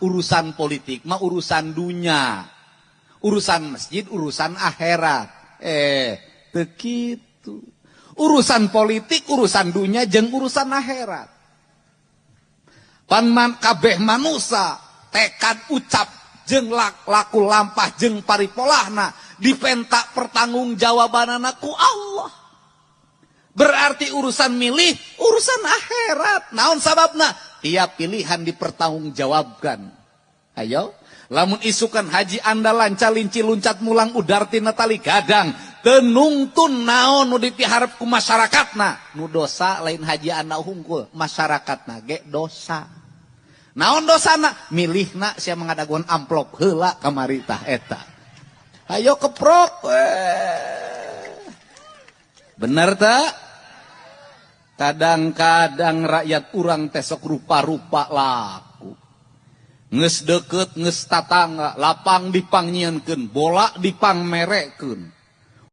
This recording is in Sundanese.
urusan politik mah urusan dunia, urusan masjid urusan akhirat. Teu kitu. Urusan politik urusan dunia jeung urusan akhirat. Pan kabeh manusia tekad ucap jeung laku lampah jeung paripolahna dipentak pertanggungjawabanana ku Allah. Berarti urusan milih urusan akhirat. Naon sababna? Tiap pilihan dipertanggungjawabkan. Ayo, lamun isukan haji anda lanca-linci luncat mulang udar tina tali gadang, teu nungtun naon nu dipiharep ku masyarakatna. Nu dosa lain haji anda hungkul, masyarakatna ge dosa. Naon dosana? Milihna sia mangadaguan amplop heula kamari tah eta. Ayo keprok. Bener tak? Kadang-kadang rakyat urang tesok rupa-rupa laku. Nges deket, nges tatangga, lapang dipangnyieunkeun, bola dipangmerekeun.